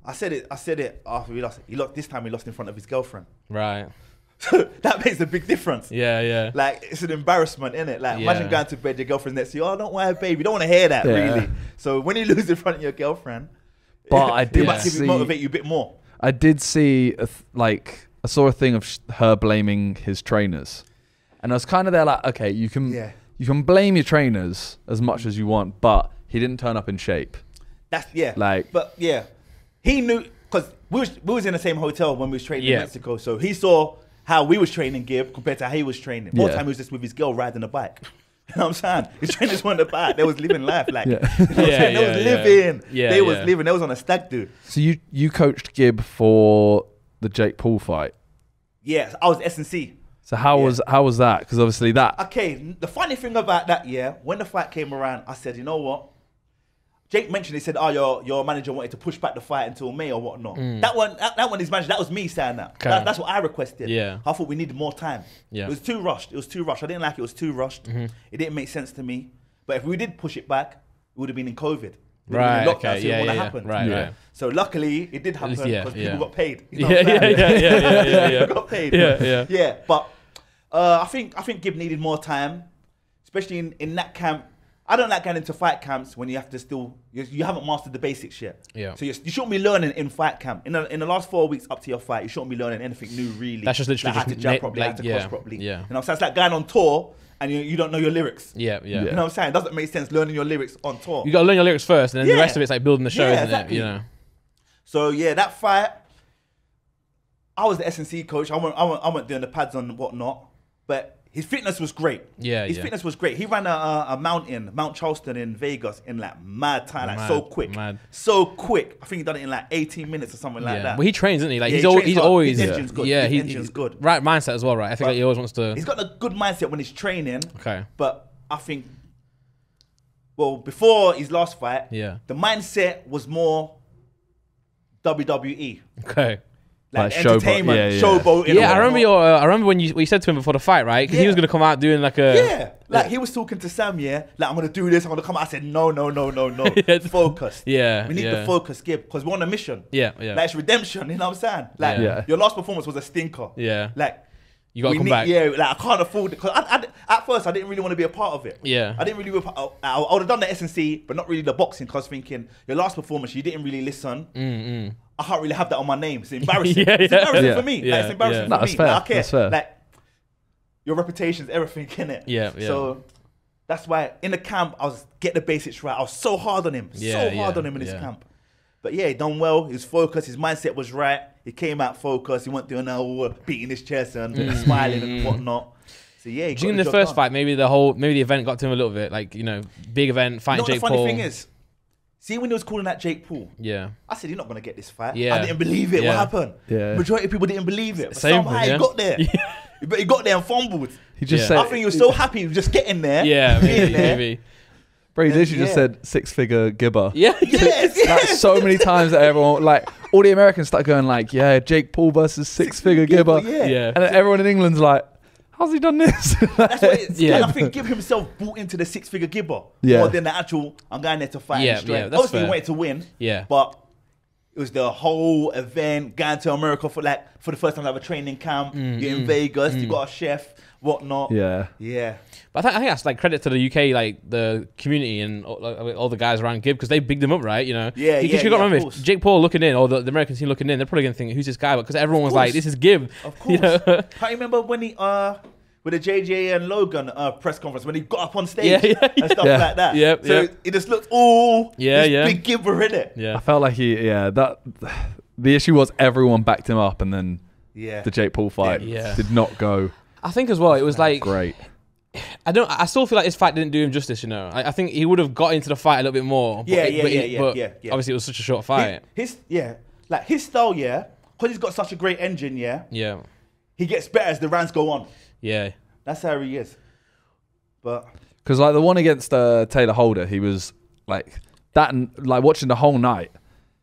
I said it after we lost. This time he lost in front of his girlfriend. Right. So that makes a big difference. Yeah, yeah. Like, it's an embarrassment, innit? Like, imagine going to bed, your girlfriend's next to you. Oh, don't worry, babe. You don't want to hear that, really. So when you lose in front of your girlfriend, but it might motivate you a bit more. I did see, I saw a thing of her blaming his trainers. And I was kind of there like, okay, you can blame your trainers as much as you want, but he didn't turn up in shape. He knew, because we was in the same hotel when we was training in Mexico, so he saw how we was training Gib compared to how he was training. More time he was just with his girl riding a bike. You know what I'm saying? His trainers weren't a bike. They was living life. Like, you know what I'm saying? They was living. They was living. They was on a stag do. So you coached Gib for the Jake Paul fight? Yeah, I was S&C. So how was that? Because obviously that... Okay, the funny thing about that, when the fight came around, I said, you know what? Jake mentioned, he said, oh, your manager wanted to push back the fight until May or whatnot. That one, his manager, that was me saying that. Okay. That's what I requested. Yeah. I thought we needed more time. Yeah. It was too rushed. I didn't like it. It was too rushed. It didn't make sense to me. But if we did push it back, it would have been in COVID. Right, so okay, it wouldn't have happened. Right. So luckily, it did happen because people got paid. You know Yeah. got paid. Yeah. But I think Gib needed more time, especially in that camp. I don't like going into fight camps when you have to still, you haven't mastered the basics yet. Yeah. So you shouldn't be learning in fight camp. In the last 4 weeks up to your fight, you shouldn't be learning anything new, really. That's just literally like how to jab properly, how to cross properly. Yeah. You know, so it's like going on tour and you don't know your lyrics. Yeah. You know what I'm saying? It doesn't make sense learning your lyrics on tour. You got to learn your lyrics first, and then the rest of it's like building the show, isn't exactly. it? You know. So yeah, that fight, I was the S&C coach. I went doing the pads and whatnot, but his fitness was great. His fitness was great. He ran a mountain, Mount Charleston in Vegas in like mad time, like so quick. So quick. I think he done it in like 18 minutes or something like that. Well, he trains, isn't he? Like he's hard. always his engine's good. Yeah, his engine's good. Right mindset as well, right? I think he always wants to. He's got a good mindset when he's training. Okay. But I think, well, before his last fight, the mindset was more WWE. Okay. Like entertainment, showboating. Yeah, I remember when you said to him before the fight, right? Because he was gonna come out doing like a he was talking to Sam, like I'm gonna do this, I'm gonna come out. I said no, focus. We need the focus, Gib, because we're on a mission. Like it's redemption, you know what I'm saying? Like your last performance was a stinker. Like you gotta come back. Like I can't afford it because at first I didn't really want to be a part of it. I didn't really. I would have done the S&C, but not really the boxing. Because I was thinking your last performance, you didn't really listen. I can't really have that on my name. It's embarrassing. It's embarrassing for me. Like, it's embarrassing for me. Fair. Like, I care. That's fair. Like your reputation's everything, innit? So that's why in the camp I was getting the basics right. I was so hard on him, in his camp. But yeah, he done well. He was focused. His mindset was right. He came out focused. He went doing beating his chest and smiling and whatnot. So yeah, during the first fight, maybe the event got to him a little bit. Like, you know, big event fighting Jake Paul. The funny thing is, see, when he was calling that Jake Paul, I said, you're not going to get this fight. I didn't believe it. What happened? Majority of people didn't believe it. But somehow he got there. But he got there and fumbled. He just said, I think he was so happy with just getting there. Maybe. Bro, he literally just said six-figure gibber. Like, so many times that everyone, like, all the Americans start going like, Jake Paul versus six-figure gibber. And then everyone in England's like, how's he done this? That's what it is. I think Gib himself bought into the six-figure gibber more than the actual, I'm going there to fight and straight. Obviously, he wanted to win, but it was the whole event, going to America for the first time to have a training camp. You're in Vegas, you got a chef, whatnot. But I think that's like credit to the UK, like the community and all the guys around Gib, because they bigged him up, right? You know, because you got to remember, if Jake Paul looking in or the American team looking in, they're probably gonna think, who's this guy? Because everyone was like, this is Gib. Of course. You know? Can't you remember when he with the JJ and Logan press conference when he got up on stage and stuff like that? So it just looked big Gibber in it. I felt like the issue was everyone backed him up, and then the Jake Paul fight did not go. I think as well, it was like great. I still feel like this fight didn't do him justice, you know. I think he would have got into the fight a little bit more. But obviously it was such a short fight. His style, because he's got such a great engine, he gets better as the rounds go on. That's how he is. But because like the one against Taylor Holder, he was like that, and like watching the whole night,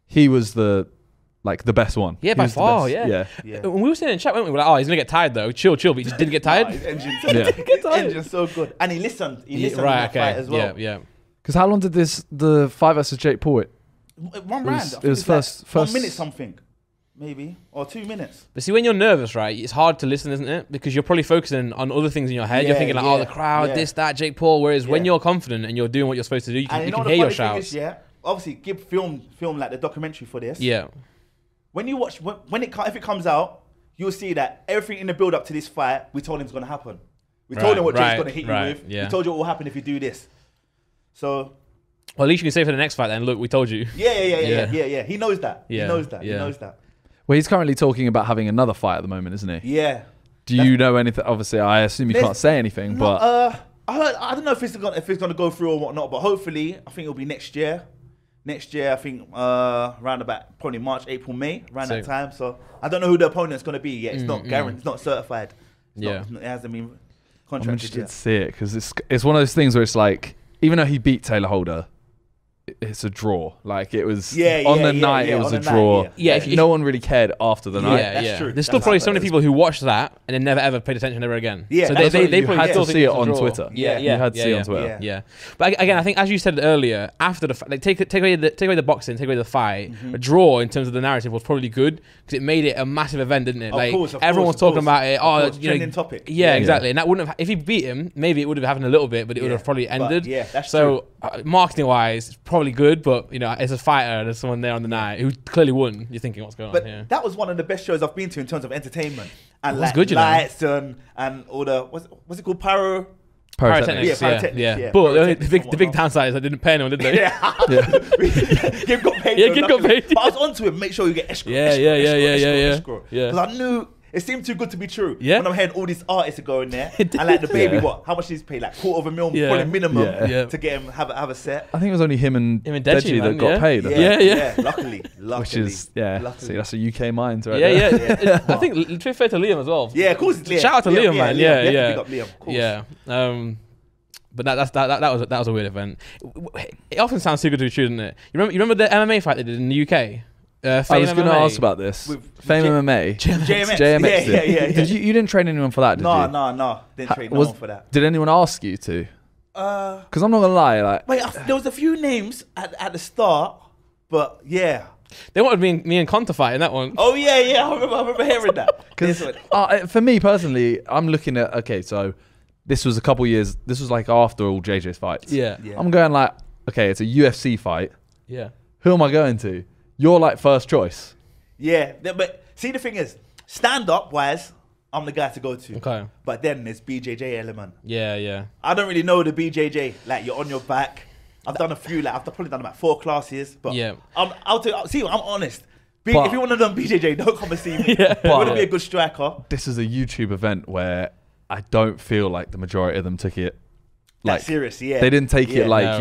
he was the best one. By far, When we were sitting in chat, weren't we? We're like, oh, he's gonna get tired though. Chill, but he just didn't get tired. His engine's so good, and he listened. He listened in that fight as well. Because how long did the fight versus Jake Paul 1 round. It was first 1 minute something. Maybe, or 2 minutes. But see, when you're nervous, right, it's hard to listen, isn't it? Because you're probably focusing on other things in your head. You're thinking like, oh, the crowd, this, that, Jake Paul. Whereas when you're confident and you're doing what you're supposed to do, you can hear your shouts. Obviously, Gib filmed like the documentary for this. Yeah. When you watch, if it comes out, you'll see that everything in the build up to this fight, we told him it's gonna happen. We told him what Jake's gonna hit you with. Yeah. We told you what will happen if you do this. So. Well, at least you can say for the next fight then, look, we told you. Yeah. He knows that. He knows that. Well, he's currently talking about having another fight at the moment, isn't he? Yeah. Do you know anything? Obviously, I assume you can't say anything, but I don't know if it's gonna go through or whatnot, but hopefully, I think it'll be next year. Next year, I think around about probably March, April, May, around that time. So I don't know who the opponent's gonna be yet. It's not guaranteed. It's not certified. It hasn't been contracted. I'm interested to see it because it's one of those things where it's like, even though he beat Taylor Holder, it's a draw. Like it was on the night, it was a draw. No one really cared after the night. That's true. There's still probably so many people who watched that and then never ever paid attention ever again. Yeah, so they had to see it on Twitter. You had to see it on Twitter. Yeah. But again, I think as you said earlier, after the like take away the boxing, take away the fight, a draw in terms of the narrative was probably good because it made it a massive event, didn't it? Like everyone was talking about it. Oh, trending topic. Yeah, exactly. And that wouldn't have, if he beat him, maybe it would have happened a little bit, but it would have probably ended. Yeah, that's true. So marketing wise, it's probably good, but you know, as a fighter, there's someone there on the night who clearly won. You're thinking, what's going on here? That was one of the best shows I've been to in terms of entertainment and like good, lights and all the what's it called, pyrotechnics. Yeah. But the big downside is I didn't pay anyone, did they? Gib got paid. Gib got paid. But I was onto him. Make sure you get escrow. Because I knew. It seemed too good to be true. Yeah. When I'm hearing all these artists are going there, and like the baby, how much did he pay? Like $250,000, probably minimum, to get him have a set. I think it was only him and Deji that got paid. Yeah. Luckily. Which is see, that's a UK mind, right? Yeah. I think to be fair to Liam as well. Yeah, of course. Shout out to Liam, man. Yeah. Big up Liam, of course. Yeah. But that was a weird event. It often sounds too good to be true, doesn't it? You remember the MMA fight they did in the UK? I was going to ask about this. Fame MMA. JMX. Yeah. You didn't train anyone for that, did you? No. Didn't train no one for that. Did anyone ask you to? Because I'm not going to lie. Like, wait, there was a few names at the start, but yeah. They wanted me and Con to fight in that one. Oh, yeah. I remember hearing that. Because for me personally, I'm looking at, okay, so this was a couple years, this was like after all JJ's fights. Yeah. I'm going like, okay, it's a UFC fight. Yeah. Who am I going to? You're like first choice. Yeah, but see, the thing is, stand-up wise, I'm the guy to go to. Okay. But then there's BJJ element. Yeah. I don't really know the BJJ. Like, you're on your back. I've done a few. Like, I've probably done about 4 classes. But I'm honest. If you want to learn BJJ, don't come and see me. You want to be a good striker. This is a YouTube event where I don't feel like the majority of them took it. Like, that's serious, yeah. They didn't take it like,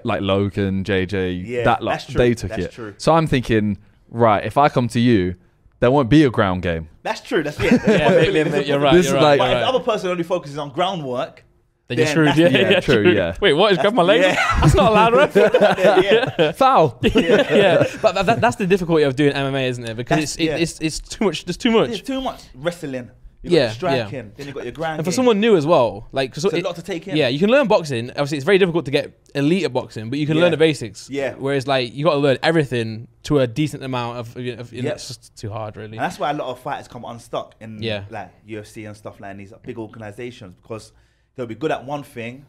like Logan, JJ, that lot. They took it. True. So I'm thinking, right, if I come to you, there won't be a ground game. That's true. You're right. But if the other person only focuses on groundwork, then you're screwed. True. Wait, what? He's grabbed my leg? That's not allowed, right? Foul. But that's the difficulty of doing MMA, isn't it? Because it's too much. There's too much. There's too much wrestling. You got striking, then you got your ground. And for someone new as well, like, it's a lot to take in. Yeah, you can learn boxing. Obviously, it's very difficult to get elite at boxing, but you can learn the basics. Yeah. Whereas, like, you got to learn everything to a decent amount of it's just too hard, really. And that's why a lot of fighters come unstuck in like UFC and stuff like these big organizations, because they'll be good at one thing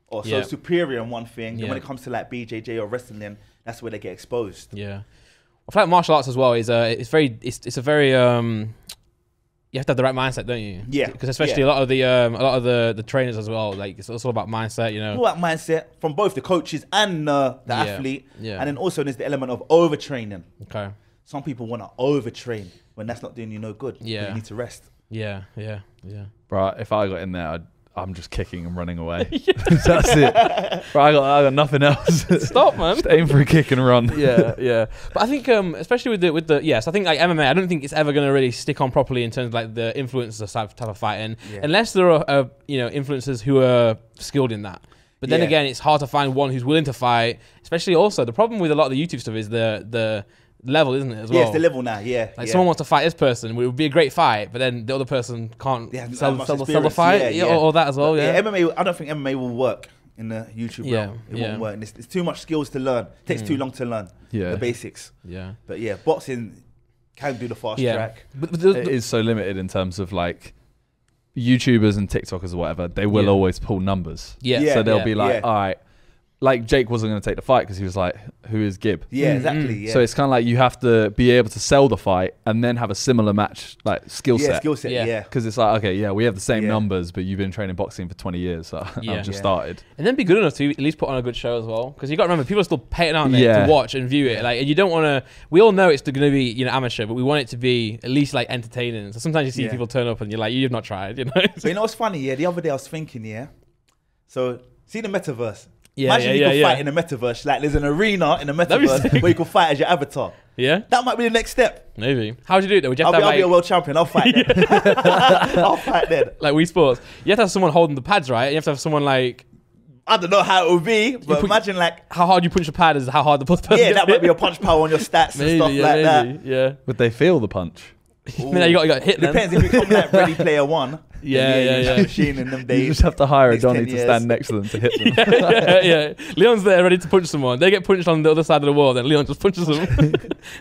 or so superior in one thing. And when it comes to like BJJ or wrestling, that's where they get exposed. Yeah. I feel like martial arts as well is it's a very you have to have the right mindset, don't you? Yeah. Because especially a lot of the trainers as well, like it's all about mindset, you know. All about mindset from both the coaches and the athlete. Yeah. And then also there's the element of overtraining. Okay. Some people want to overtrain when that's not doing you no good. Yeah. You need to rest. Yeah. Bro, if I got in there, I'm just kicking and running away. That's it. Bro, I got nothing else. Stop, man. Just aim for a kick and run. Yeah. But I think, especially with the I think like MMA, I don't think it's ever going to really stick on properly in terms of like the influencers type of fighting, unless there are influencers who are skilled in that. But then again, it's hard to find one who's willing to fight. Especially also the problem with a lot of the YouTube stuff is the level, isn't it, as well? Yeah, it's the level now, Like someone wants to fight this person, it would be a great fight, but then the other person can't sell the fight, or that as well, MMA, I don't think MMA will work in the YouTube realm. It won't work. And it's too much skills to learn. It takes too long to learn the basics. Yeah. But yeah, boxing can do the fast track. But it is so limited in terms of like YouTubers and TikTokers or whatever. They will always pull numbers. So they'll be like, all right. Like Jake wasn't going to take the fight because he was like, "Who is Gib?" Yeah, exactly. Yeah. So it's kind of like you have to be able to sell the fight and then have a similar match, like skill set. Yeah. Because it's like, okay, we have the same numbers, but you've been training boxing for 20 years, so I've just started. And then be good enough to at least put on a good show as well. Because you got to remember, people are still paying out there to watch and view it. Like, and you don't want to. We all know it's going to be amateur, but we want it to be at least like entertaining. So sometimes you see people turn up and you're like, you've not tried, But you know what's funny? Yeah, the other day I was thinking, So see the Metaverse. Yeah, imagine you can fight in the Metaverse. Like there's an arena in the Metaverse where you can fight as your avatar. Yeah, that might be the next step. Maybe. How would you do it though? Would you have I'll be a world champion. I'll fight then. I'll fight then. Like Wii Sports, you have to have someone holding the pads, right? You have to have someone like. I don't know how it would be, but imagine like how hard you punch the pad is how hard the person. Yeah, that might be a punch power on your stats and stuff like that. Yeah. Would they feel the punch? You got hit. Depends if you come like Ready Player One. Yeah. Machine in them days. You just have to hire a Donny to stand next to them to hit them. yeah. Leon's there ready to punch someone. They get punched on the other side of the wall, then Leon just punches them.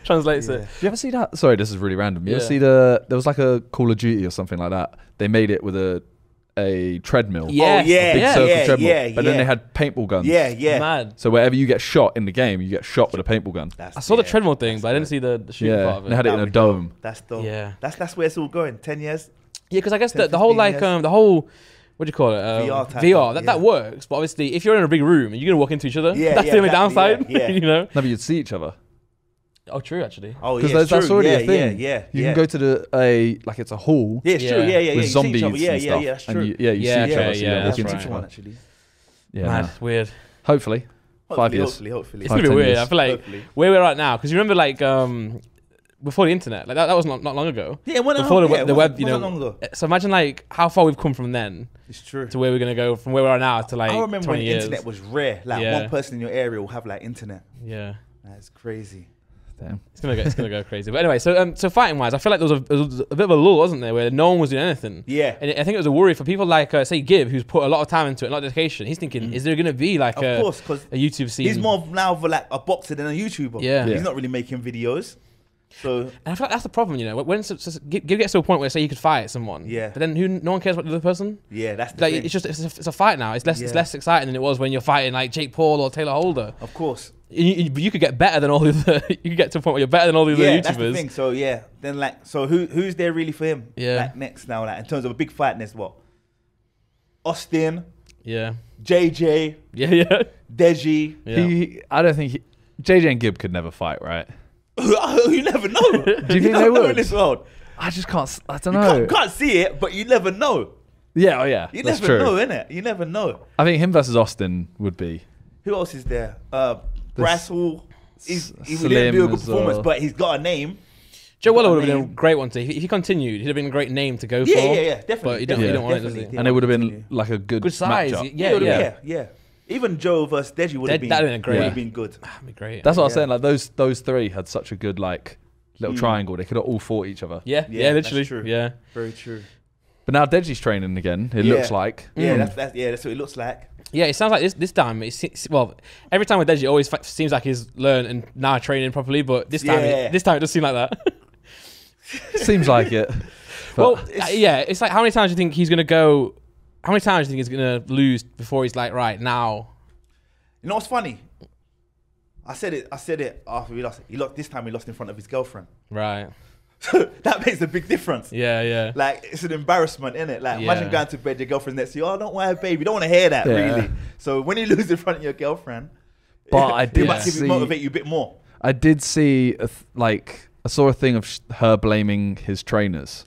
Translates it. Do you ever see that? Sorry, this is really random. You ever see there was like a Call of Duty or something like that. They made it with a treadmill. Yeah. A big circle treadmill. Yeah. But then they had paintball guns. Yeah. Mad. So wherever you get shot in the game, you get shot with a paintball gun. I saw the treadmill thing, but I didn't see the shooting part of it. They had it in a dome. That's dope. Yeah. That's where it's all going. 10 years. Yeah, because I guess the whole like the whole what do you call it? VR. That works, but obviously if you're in a big room and you're gonna walk into each other, that's the only downside. Yeah. No, but you'd see each other. Oh, true, actually. Oh, because that's already a thing. Yeah. You can go to it's a hall. Yeah, it's true. Yeah. With zombies and stuff. Yeah, that's true. And you see each other. Yeah, that's right. One actually. Yeah, mad, weird. Hopefully. 5 years. Hopefully. It's gonna be weird. I feel like where we're at now, because you remember like before the internet, like that was not long ago. Yeah, before the web, long ago. So imagine like how far we've come from then. It's true. To where we're gonna go from where we are now to like. I remember 20 when years. internet was rare. Like one person in your area will have like internet. Yeah. That's crazy. Damn. It's gonna go crazy. But anyway, so fighting wise, I feel like there was a bit of a lull, wasn't there, where no one was doing anything. Yeah. And I think it was a worry for people like say Gib, who's put a lot of time into it, a lot of dedication. He's thinking, is there gonna be like a YouTube scene? He's more now of like a boxer than a YouTuber. Yeah. He's not really making videos. So and I feel like that's the problem, when Gib gets to a point where say he could fight someone, but then no one cares about the other person. Yeah, that's the like thing. it's just it's a fight now. It's less exciting than it was when you're fighting like Jake Paul or Taylor Holder. Of course. You could get better than all the other. You could get to a point where you're better than all the other YouTubers. That's the thing. So then who's there really for him? Like next now, like in terms of a big fight, next what? Austin. Yeah. JJ. Yeah. Deji. Yeah. I don't think JJ and Gib could never fight, right? You never know. Do you think they would? In this world. I just can't. I don't know. You can't see it, but you never know. Yeah. Oh yeah. You that's never true. know, innit? You never know. I think him versus Austin would be. Who else is there? Bryce Hall. He didn't do a good performance, but he's got a name. Joe Weller would have been a great one to. If he continued, he'd have been a great name to go for. Yeah, definitely. But you don't want it, does he? And it would have been like a good size. Matchup. Yeah. Even Joe versus Deji would have been. That'd been been good. That'd be great. That's what I was saying. Like those three had such a good like little triangle. They could have all fought each other. Yeah, literally. That's true. Yeah, very true. But now Deji's training again. It looks like. Yeah, that's what it looks like. Yeah, it sounds like this time. Every time with Deji, it always seems like he's learned and now training properly. But this time it does seem like that. Seems like it. Well, it's like how many times do you think he's gonna go? How many times do you think he's gonna lose before he's like, right now? You know what's funny? I said it after we lost. This time he lost in front of his girlfriend. Right. So that makes a big difference. Yeah. Like it's an embarrassment, innit? Like imagine going to bed, your girlfriend's next to you. Oh, don't worry, babe. You don't want to hear that, really. So when you lose in front of your girlfriend, but it might motivate you a bit more. I did see I saw a thing of her blaming his trainers,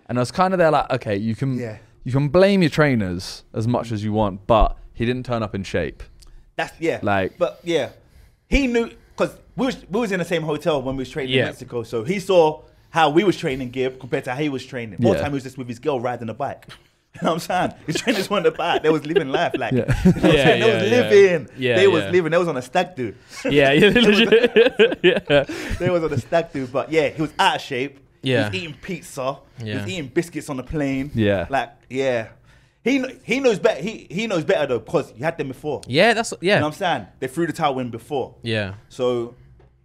and I was kind of there like, okay, you can blame your trainers as much as you want, but he didn't turn up in shape. But he knew because we was in the same hotel when we was training in Mexico, so he saw how we was training Gib compared to how he was training. More time he was just with his girl riding a bike. You know what I'm saying? His trainers weren't the bike. They was living life. Like, you know what I'm saying? They was living. They was living. They was on a stag do. Yeah. They was on a stag do. But he was out of shape. He was eating pizza. He was eating biscuits on the plane. Yeah. He knows better. He knows better though, because he had them before. Yeah, You know what I'm saying? They threw the towel in before. Yeah. So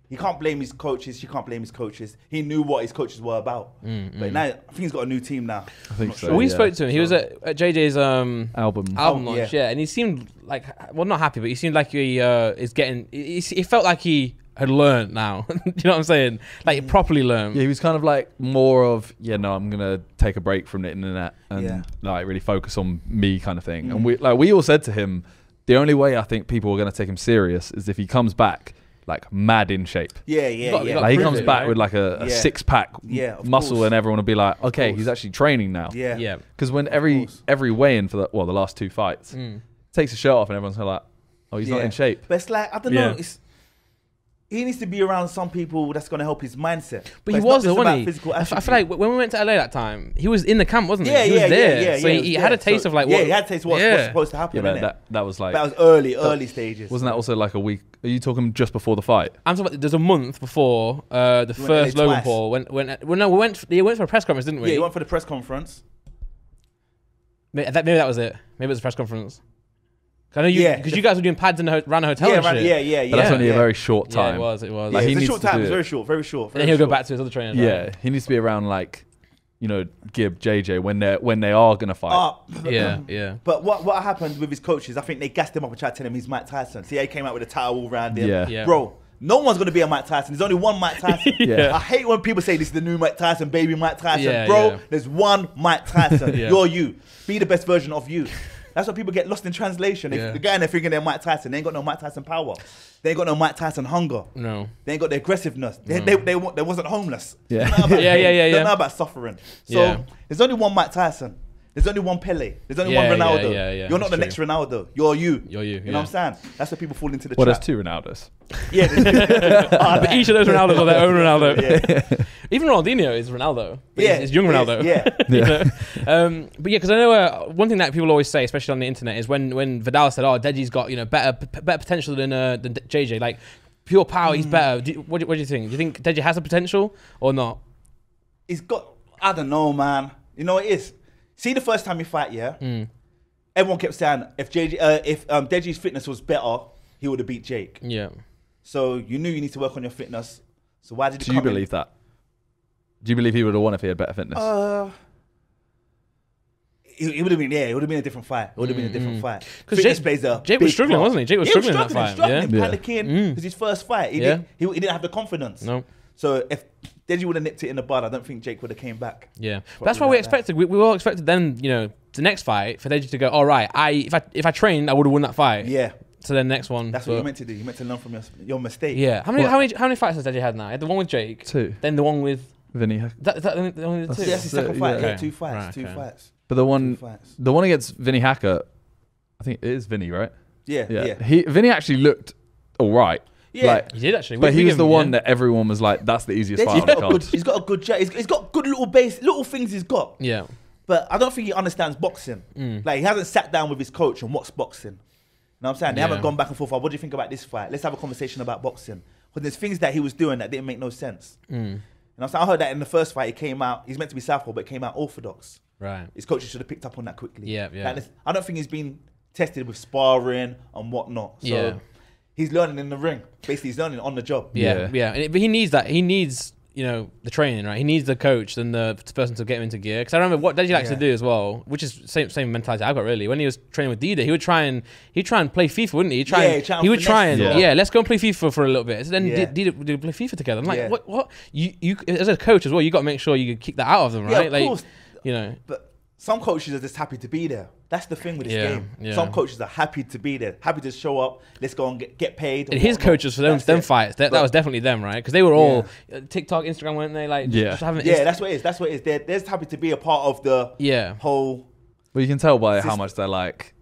he can't blame his coaches. She can't blame his coaches. He knew what his coaches were about. But now I think he's got a new team now. I think so. Well, we spoke to him. He was at JJ's album launch, and he seemed like, well, not happy, but he seemed like he is getting. He felt like he had learned now. Do you know what I'm saying? Like he properly learned. Yeah, he was kind of like more of, I'm gonna take a break from the internet and like really focus on me kind of thing. And we all said to him, the only way I think people are gonna take him serious is if he comes back like mad in shape. Yeah. Like he comes back with like a six-pack muscle, and everyone will be like, okay, he's actually training now. Yeah. Because when every weigh-in for the last 2 fights, takes a shirt off and everyone's kind of like, oh, he's not in shape. But it's like, I don't know. He needs to be around some people that's going to help his mindset. But he was, wasn't he? I feel like when we went to LA that time, he was in the camp, wasn't he? He was there. So he had a taste of like what. Yeah, he had a taste of what's supposed to happen. Yeah, that was like. That was early stages. Wasn't that also like a week? Are you talking just before the fight? I'm talking about, there's a month before the first Logan Paul. We went for a press conference, didn't we? Yeah, he went for the press conference. Maybe that was it. Maybe it was a press conference. I know because you guys were doing pads around a hotel and shit. Yeah. But that's only a very short time. Yeah, it was. Like, it's a short time. It's very short. And then he'll go back to his other trainer. Yeah, he needs to be around like, Gib, JJ when they are gonna fight. Yeah. But what happened with his coaches? I think they gassed him up and tried to tell him he's Mike Tyson. See, he came out with a towel around him. Yeah. Bro, no one's gonna be a Mike Tyson. There's only one Mike Tyson. I hate when people say this is the new Mike Tyson, baby Mike Tyson. Bro, there's one Mike Tyson. You're you. Be the best version of you. That's why people get lost in translation. The guy in there thinking they're Mike Tyson, they ain't got no Mike Tyson power. They ain't got no Mike Tyson hunger. No. They ain't got the aggressiveness. They wasn't homeless. Yeah. They don't know about suffering. So there's only one Mike Tyson. There's only one Pele. There's only one Ronaldo. You're not the next Ronaldo. You're you. You know what I'm saying? That's why people fall into the trap. There's two Ronaldos. Yeah. But each of those Ronaldos are their own Ronaldo. Even Ronaldinho is Ronaldo. But it's young Ronaldo. But because I know one thing that people always say, especially on the internet, is when Vidal said, "Oh, Deji's got better potential than JJ. Like pure power, he's better." What do you think? Do you think Deji has the potential or not? He's got. I don't know, man. You know what it is. See, the first time you fight, everyone kept saying if Dejis Fitness was better, he would have beat Jake. Yeah. So you knew you need to work on your fitness. So why did you? Do you believe that? Do you believe he would have won if he had better fitness? It would have been it would have been a different fight. It would have been a different fight. Because Jake was struggling, wasn't he? Jake was struggling in that fight. Panicking because his first fight, he didn't have the confidence. No. So if Deji would have nipped it in the bud, I don't think Jake would have came back. Yeah, but that's what we expected. We all expected then, the next fight for Deji to go, all right, if I trained, I would have won that fight. Yeah. So then next one. That's what you meant to do. You meant to learn from your mistake. Yeah. How many fights has Deji had now? He had the one with Jake. 2. Then the one with Vinny. That only the 2. That's his second fight. Okay. Yeah, 2 fights. Right, 2 fights. But the one against Vinny Hacker, I think it is Vinny, right? Yeah. Vinny actually looked all right. Yeah, he did actually. But he was the one that everyone was like, that's the easiest fight on the card. He's got a good jab. He's got good little things he's got. Yeah. But I don't think he understands boxing. Like, he hasn't sat down with his coach and watched boxing. You know what I'm saying? They haven't gone back and forth. What do you think about this fight? Let's have a conversation about boxing. Because there's things that he was doing that didn't make no sense. You know what I'm saying? I heard that in the first fight, he's meant to be southpaw, but it came out orthodox. Right. His coaches should have picked up on that quickly. Yeah. Like, I don't think he's been tested with sparring and whatnot. So he's learning in the ring. Basically, he's learning on the job. Yeah. But he needs that. He needs, the training, right? He needs the coach and the person to get him into gear. Because I remember what Deji likes to do as well, which is same mentality I got really. When he was training with Dida, he'd try and play FIFA, wouldn't he? He would try and let's go and play FIFA for a little bit. So then Dida would play FIFA together. I'm like, what? You as a coach as well, you got to make sure you kick that out of them, right? Yeah, of course. But some coaches are just happy to be there. That's the thing with this game. Yeah. Some coaches are happy to be there, happy to show up. Let's go and get paid. And his coaches for them fights, that was definitely them, right? Because they were all TikTok, Instagram, weren't they? Like, just having that's what it is. That's what it is. They're just happy to be a part of the whole. Well, you can tell by how much they're like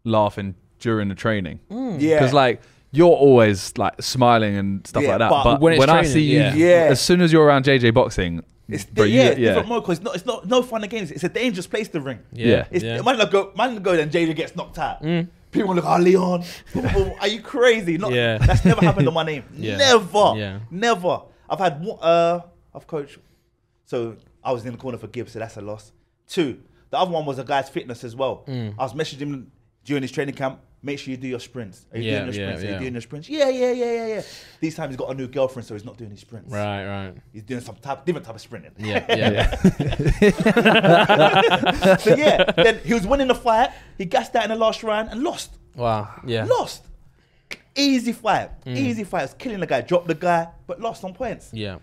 laughing during the training. Yeah, because like you're always like smiling and stuff like that. But when I see you, as soon as you're around JJ boxing. It's different mode because it's not no fun and games. It's a dangerous place to ring. Man go then JJ gets knocked out. People look, Leon, are you crazy? That's never happened on my name. Never. I've had I've coached. So I was in the corner for Gibbs, so that's a loss. 2, The other one was a guy's fitness as well. I was messaging him during his training camp. Make sure you do your sprints. Are you doing your sprints? Are you doing your sprints? Yeah. This time he's got a new girlfriend, so he's not doing his sprints. Right. He's doing different type of sprinting. Yeah. So then he was winning the fight. He gassed out in the last round and lost. Wow. Yeah. Lost. Easy fight. Easy fight. Was killing the guy. Dropped the guy, but lost on points. Yeah.